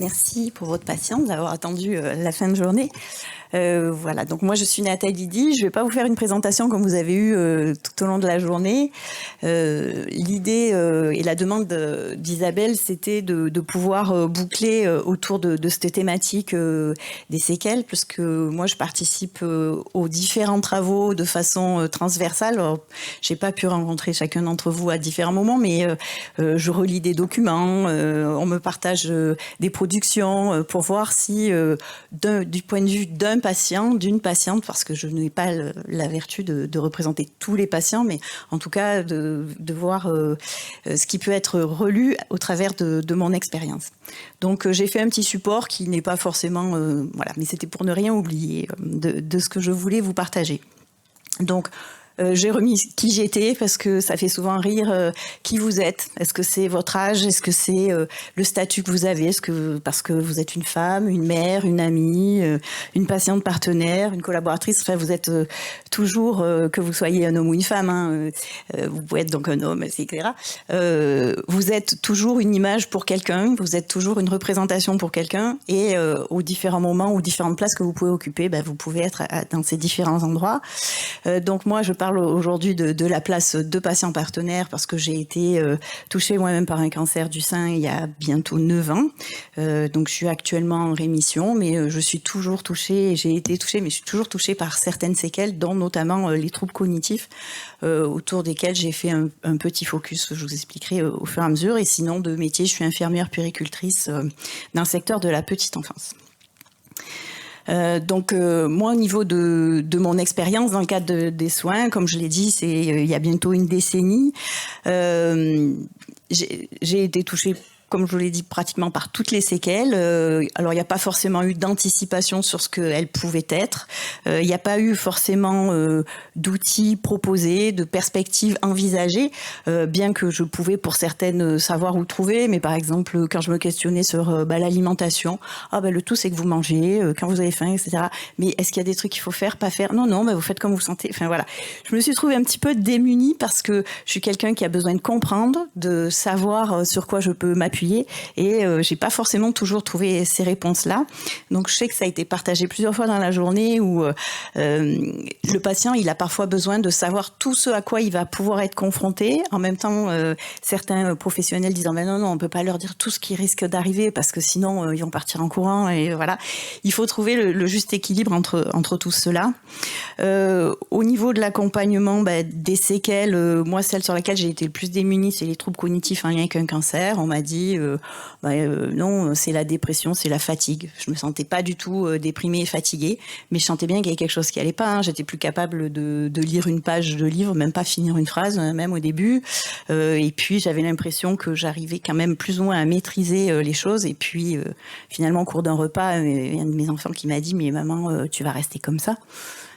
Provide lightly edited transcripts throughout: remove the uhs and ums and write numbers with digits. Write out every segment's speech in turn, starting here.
Merci pour votre patience d'avoir attendu la fin de journée. Voilà, donc moi je suis Nathalie Di, je ne vais pas vous faire une présentation comme vous avez eu tout au long de la journée. L'idée et la demande d'Isabelle, c'était de pouvoir boucler autour de cette thématique des séquelles, puisque moi je participe aux différents travaux de façon transversale. Je n'ai pas pu rencontrer chacun d'entre vous à différents moments, mais je relis des documents, on me partage des productions pour voir si, du point de vue d'un patient, d'une patiente, parce que je n'ai pas la vertu de représenter tous les patients, mais en tout cas de voir ce qui peut être relu au travers de mon expérience. Donc j'ai fait un petit support qui n'est pas forcément... voilà, mais c'était pour ne rien oublier de ce que je voulais vous partager. Donc... j'ai remis qui j'étais parce que ça fait souvent rire qui vous êtes. Est-ce que c'est votre âge? Est-ce que c'est le statut que vous avez? Est-ce que parce que vous êtes une femme, une mère, une amie, une patiente partenaire, une collaboratrice? Enfin, vous êtes toujours, que vous soyez un homme ou une femme, hein, vous pouvez être donc un homme, etc. Vous êtes toujours une image pour quelqu'un, vous êtes toujours une représentation pour quelqu'un et aux différents moments, aux différentes places que vous pouvez occuper, vous pouvez être dans ces différents endroits. Donc moi, je parle aujourd'hui de la place de patient partenaire parce que j'ai été touchée moi-même par un cancer du sein il y a bientôt 9 ans. Donc je suis actuellement en rémission, mais je suis toujours touchée, j'ai été touchée, mais je suis toujours touchée par certaines séquelles, dont notamment les troubles cognitifs, autour desquels j'ai fait un petit focus, je vous expliquerai au fur et à mesure. Et sinon, de métier, je suis infirmière puéricultrice dans le secteur de la petite enfance. Donc moi au niveau de mon expérience dans le cadre des soins, comme je l'ai dit, c'est il y a bientôt une décennie, j'ai été touchée, comme je vous l'ai dit, pratiquement par toutes les séquelles. Alors, il n'y a pas forcément eu d'anticipation sur ce qu'elles pouvaient être. Il n'y a pas eu forcément d'outils proposés, de perspectives envisagées, bien que je pouvais pour certaines savoir où trouver. Mais par exemple, quand je me questionnais sur l'alimentation, le tout c'est que vous mangez quand vous avez faim, etc. Mais est-ce qu'il y a des trucs qu'il faut faire, pas faire? Non, vous faites comme vous sentez. Enfin voilà, je me suis trouvée un petit peu démunie parce que je suis quelqu'un qui a besoin de comprendre, de savoir sur quoi je peux m'appuyer. Et j'ai pas forcément toujours trouvé ces réponses-là. Donc je sais que ça a été partagé plusieurs fois dans la journée où le patient, il a parfois besoin de savoir tout ce à quoi il va pouvoir être confronté. En même temps, certains professionnels disant non, on peut pas leur dire tout ce qui risque d'arriver parce que sinon ils vont partir en courant. Et voilà, il faut trouver le juste équilibre entre tout cela. Au niveau de l'accompagnement des séquelles, moi celle sur laquelle j'ai été le plus démunie, c'est les troubles cognitifs en lien avec un cancer. On m'a dit non, c'est la dépression, c'est la fatigue. Je me sentais pas du tout déprimée et fatiguée, mais je sentais bien qu'il y avait quelque chose qui allait pas. Hein. J'étais plus capable de lire une page de livre, même pas finir une phrase, même au début. Et puis j'avais l'impression que j'arrivais quand même plus ou moins à maîtriser les choses. Et puis finalement, au cours d'un repas, il y a un de mes enfants qui m'a dit mais maman, tu vas rester comme ça?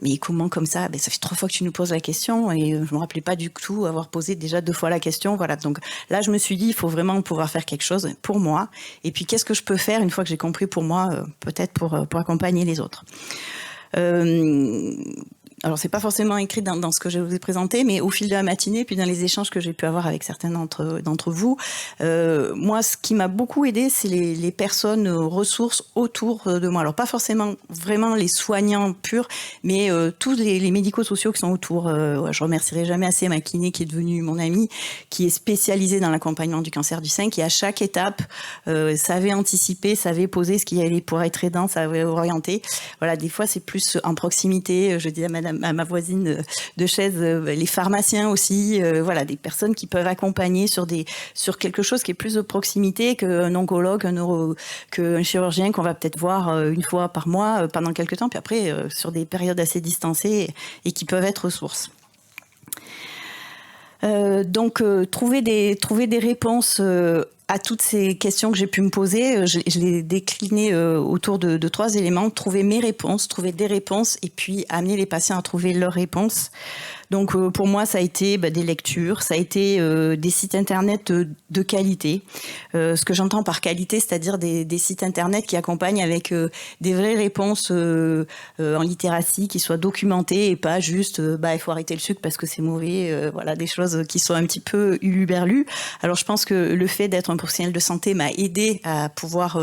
Mais comment comme ça? Ça fait 3 fois que tu nous poses la question et je me rappelais pas du tout avoir posé déjà 2 fois la question. Voilà. Donc là, je me suis dit, il faut vraiment pouvoir faire quelque chose pour moi. Et puis, qu'est-ce que je peux faire une fois que j'ai compris pour moi, peut-être pour accompagner les autres. Alors, c'est pas forcément écrit dans ce que je vous ai présenté, mais au fil de la matinée, puis dans les échanges que j'ai pu avoir avec certains d'entre vous, moi, ce qui m'a beaucoup aidé, c'est les personnes ressources autour de moi. Alors, pas forcément vraiment les soignants purs, mais tous les médico-sociaux qui sont autour. Je remercierai jamais assez ma kiné qui est devenue mon amie, qui est spécialisée dans l'accompagnement du cancer du sein, qui à chaque étape savait anticiper, savait poser ce qui allait pour être aidant, savait orienter. Voilà, des fois, c'est plus en proximité. Je dis à ma voisine de chaise, les pharmaciens aussi, voilà, des personnes qui peuvent accompagner sur quelque chose qui est plus de proximité qu'un oncologue, qu'un chirurgien qu'on va peut-être voir une fois par mois pendant quelques temps, puis après sur des périodes assez distancées et qui peuvent être ressources. Donc trouver des réponses à toutes ces questions que j'ai pu me poser, je les déclinées autour de 3 éléments. Trouver mes réponses, trouver des réponses et puis amener les patients à trouver leurs réponses. Donc pour moi, ça a été des lectures, ça a été des sites internet de qualité. Ce que j'entends par qualité, c'est-à-dire des sites internet qui accompagnent avec des vraies réponses en littératie, qui soient documentées et pas juste il faut arrêter le sucre parce que c'est mauvais. Voilà, des choses qui sont un petit peu uluberlues. Alors je pense que le fait d'être un professionnel de santé m'a aidé à pouvoir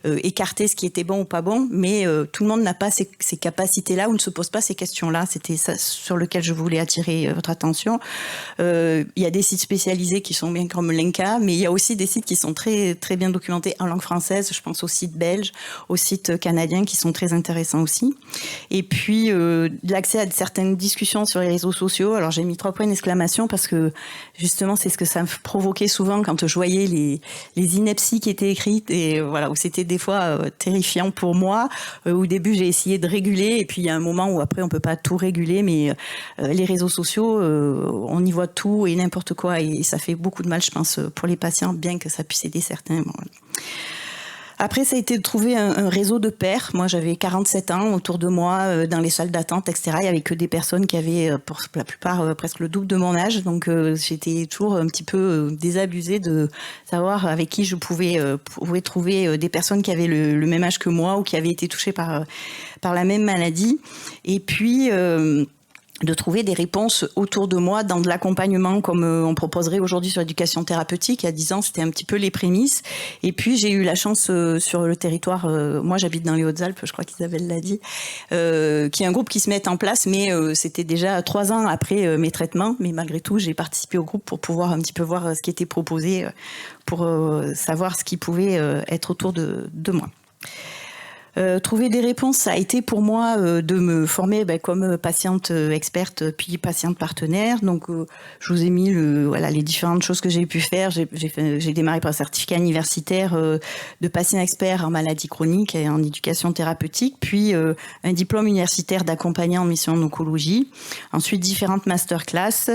écarter ce qui était bon ou pas bon, mais tout le monde n'a pas ces capacités-là ou ne se pose pas ces questions-là. C'était ça sur lequel je voulais attirer votre attention. Il y a des sites spécialisés qui sont bien comme Lenka, mais il y a aussi des sites qui sont très, très bien documentés en langue française. Je pense aux sites belges, aux sites canadiens qui sont très intéressants aussi. Et puis, l'accès à certaines discussions sur les réseaux sociaux. Alors, j'ai mis 3 points d'exclamation parce que, justement, c'est ce que ça me provoquait souvent quand je voyais les inepties qui étaient écrites et voilà, où c'était des fois terrifiant pour moi. Au début, j'ai essayé de réguler et puis il y a un moment où après, on peut pas tout réguler, mais les réseaux sociaux, on y voit tout et n'importe quoi et ça fait beaucoup de mal, je pense, pour les patients, bien que ça puisse aider certains. Bon, voilà. Après, ça a été de trouver un réseau de pairs. Moi, j'avais 47 ans autour de moi, dans les salles d'attente, etc. Il y avait que des personnes qui avaient, pour la plupart, presque le double de mon âge. Donc, j'étais toujours un petit peu désabusée de savoir avec qui je pouvais trouver des personnes qui avaient le même âge que moi ou qui avaient été touchées par la même maladie. Et puis de trouver des réponses autour de moi dans de l'accompagnement comme on proposerait aujourd'hui sur l'éducation thérapeutique. Il y a 10 ans, c'était un petit peu les prémices. Et puis, j'ai eu la chance sur le territoire, moi j'habite dans les Hautes-Alpes, je crois qu'Isabelle l'a dit, qu'il y a un groupe qui se met en place, mais c'était déjà 3 ans après mes traitements. Mais malgré tout, j'ai participé au groupe pour pouvoir un petit peu voir ce qui était proposé, pour savoir ce qui pouvait être autour de moi. Trouver des réponses, ça a été pour moi de me former comme patiente experte puis patiente partenaire. Donc, je vous ai mis les différentes choses que j'ai pu faire. J'ai démarré par un certificat universitaire de patient expert en maladie chronique et en éducation thérapeutique, puis un diplôme universitaire d'accompagnant en mission en oncologie. Ensuite, différentes masterclass,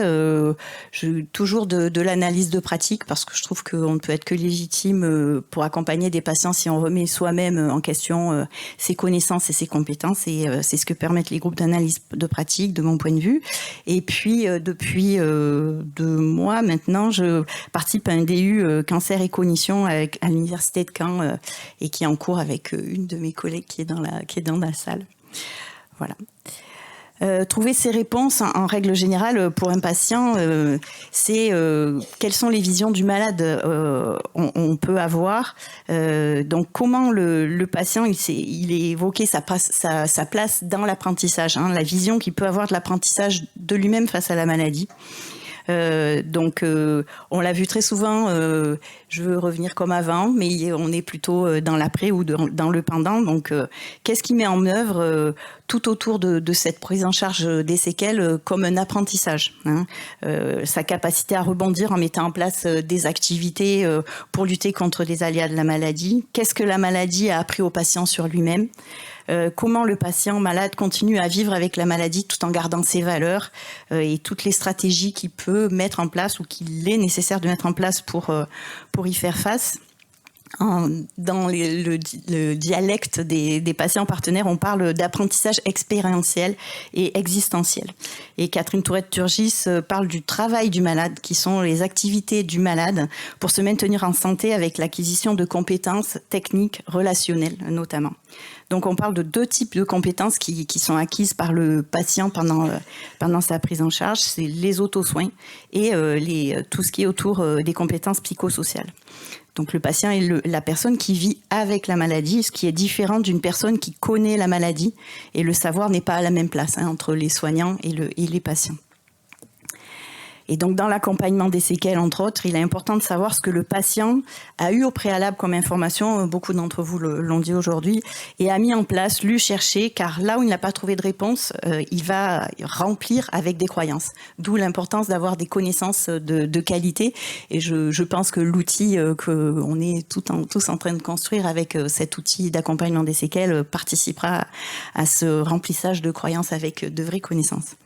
toujours de l'analyse de pratique parce que je trouve qu'on ne peut être que légitime pour accompagner des patients si on remet soi-même en question ses connaissances et ses compétences et c'est ce que permettent les groupes d'analyse de pratique de mon point de vue. Et puis depuis 2 mois maintenant, je participe à un DU cancer et cognition à l'université de Caen et qui est en cours avec une de mes collègues qui est dans la salle. Voilà. Trouver ces réponses, en règle générale, pour un patient, c'est quelles sont les visions du malade on peut avoir. Donc, comment le patient, il est évoqué sa place dans l'apprentissage, la vision qu'il peut avoir de l'apprentissage de lui-même face à la maladie. Donc, on l'a vu très souvent, je veux revenir comme avant, mais on est plutôt dans l'après ou dans le pendant. Donc, qu'est-ce qui met en œuvre tout autour de cette prise en charge des séquelles comme un apprentissage, sa capacité à rebondir en mettant en place des activités pour lutter contre les aléas de la maladie. Qu'est-ce que la maladie a appris au patient sur lui-même? Comment le patient malade continue à vivre avec la maladie tout en gardant ses valeurs et toutes les stratégies qu'il peut mettre en place ou qu'il est nécessaire de mettre en place pour y faire face. Dans le dialecte des patients partenaires, on parle d'apprentissage expérientiel et existentiel. Et Catherine Tourette-Turgis parle du travail du malade, qui sont les activités du malade pour se maintenir en santé avec l'acquisition de compétences techniques, relationnelles notamment. Donc on parle de 2 types de compétences qui sont acquises par le patient pendant sa prise en charge, c'est les auto-soins et tout ce qui est autour des compétences psychosociales. Donc le patient est la personne qui vit avec la maladie, ce qui est différent d'une personne qui connaît la maladie. Et le savoir n'est pas à la même place entre les soignants et les patients. Et donc, dans l'accompagnement des séquelles, entre autres, il est important de savoir ce que le patient a eu au préalable comme information, beaucoup d'entre vous l'ont dit aujourd'hui, et a mis en place, lu, cherché, car là où il n'a pas trouvé de réponse, il va remplir avec des croyances. D'où l'importance d'avoir des connaissances de qualité. Et je pense que l'outil qu'on est tous en train de construire avec cet outil d'accompagnement des séquelles participera à ce remplissage de croyances avec de vraies connaissances.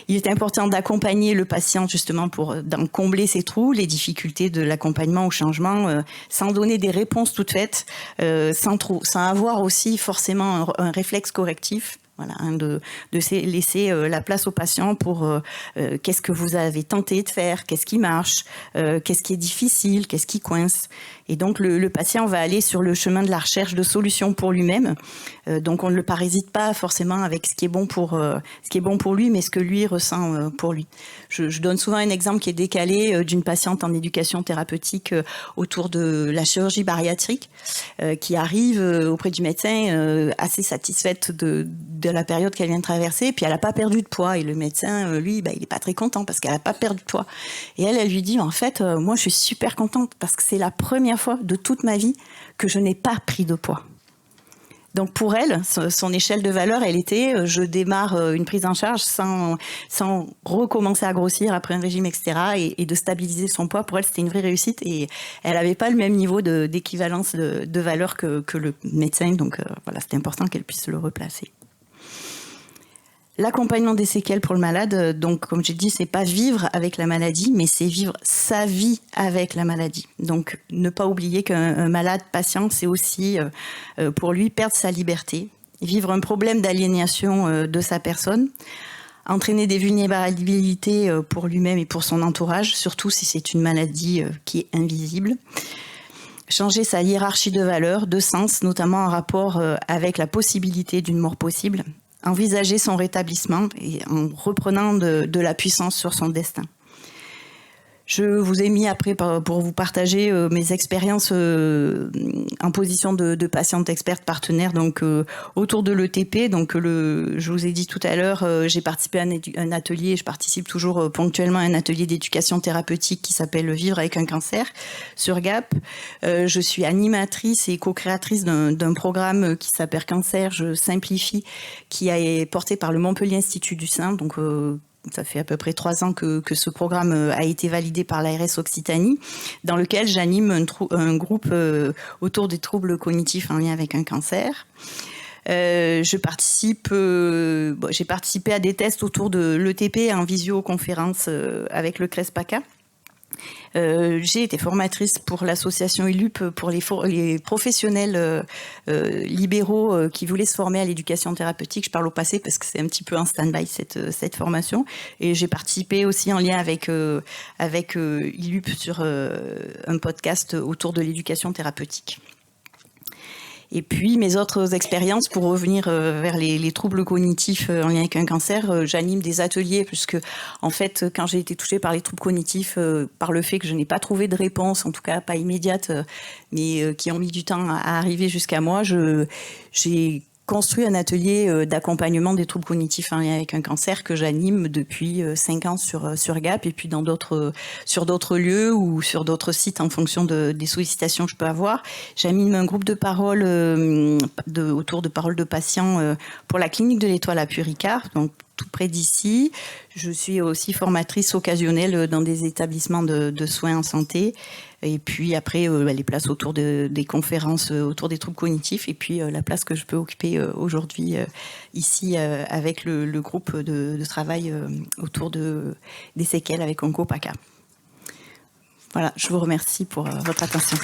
Il est important d'accompagner le patient justement pour d'en combler ses trous, les difficultés de l'accompagnement au changement, sans donner des réponses toutes faites, sans avoir aussi forcément un réflexe correctif. Voilà, de laisser la place au patient pour qu'est-ce que vous avez tenté de faire, qu'est-ce qui marche, qu'est-ce qui est difficile, qu'est-ce qui coince. Et donc le patient va aller sur le chemin de la recherche de solutions pour lui-même. Donc on ne le parasite pas forcément avec ce qui est bon pour lui, mais ce que lui ressent pour lui. Je donne souvent un exemple qui est décalé d'une patiente en éducation thérapeutique autour de la chirurgie bariatrique qui arrive auprès du médecin assez satisfaite de la période qu'elle vient de traverser, puis elle n'a pas perdu de poids. Et le médecin, lui, il n'est pas très content parce qu'elle n'a pas perdu de poids. Et elle lui dit, en fait, moi je suis super contente parce que c'est la première fois de toute ma vie que je n'ai pas pris de poids. Donc pour elle, son échelle de valeur, elle était je démarre une prise en charge sans recommencer à grossir après un régime, etc. et de stabiliser son poids. Pour elle, c'était une vraie réussite et elle n'avait pas le même niveau d'équivalence de valeur que le médecin. Donc voilà, c'était important qu'elle puisse le replacer. L'accompagnement des séquelles pour le malade, donc comme j'ai dit, c'est pas vivre avec la maladie, mais c'est vivre sa vie avec la maladie. Donc ne pas oublier qu'un malade patient, c'est aussi pour lui perdre sa liberté, vivre un problème d'aliénation de sa personne, entraîner des vulnérabilités pour lui-même et pour son entourage, surtout si c'est une maladie qui est invisible. Changer sa hiérarchie de valeurs, de sens, notamment en rapport avec la possibilité d'une mort possible. Envisager son rétablissement et en reprenant de la puissance sur son destin. Je vous ai mis après pour vous partager mes expériences en position de patiente experte partenaire donc autour de l'ETP. Donc je vous ai dit tout à l'heure, j'ai participé à un atelier, je participe toujours ponctuellement à un atelier d'éducation thérapeutique qui s'appelle Vivre avec un cancer sur Gap. Je suis animatrice et co-créatrice d'un programme qui s'appelle Cancer, je simplifie, qui est porté par le Montpellier Institut du Sein. Donc ça fait à peu près 3 ans que ce programme a été validé par l'ARS Occitanie, dans lequel j'anime un groupe autour des troubles cognitifs en lien avec un cancer. J'ai participé à des tests autour de l'ETP en visioconférence avec le CRESPACA. J'ai été formatrice pour l'association ILUP pour les professionnels libéraux qui voulaient se former à l'éducation thérapeutique. Je parle au passé parce que c'est un petit peu en stand-by cette formation. Et j'ai participé aussi en lien avec ILUP sur un podcast autour de l'éducation thérapeutique. Et puis mes autres expériences, pour revenir vers les troubles cognitifs en lien avec un cancer, j'anime des ateliers puisque en fait quand j'ai été touchée par les troubles cognitifs, par le fait que je n'ai pas trouvé de réponse, en tout cas pas immédiate, mais qui ont mis du temps à arriver jusqu'à moi, j'ai construit un atelier d'accompagnement des troubles cognitifs en lien avec un cancer que j'anime depuis 5 ans sur Gap et puis sur d'autres lieux ou sur d'autres sites en fonction des sollicitations que je peux avoir. J'anime un groupe de parole autour de paroles de patients pour la clinique de l'Étoile à Puy-Ricard, donc tout près d'ici. Je suis aussi formatrice occasionnelle dans des établissements de soins en santé. Et puis après, les places autour des conférences autour des troubles cognitifs. Et puis la place que je peux occuper aujourd'hui ici avec le groupe de travail autour des séquelles avec OncoPACA. Voilà, je vous remercie pour votre attention.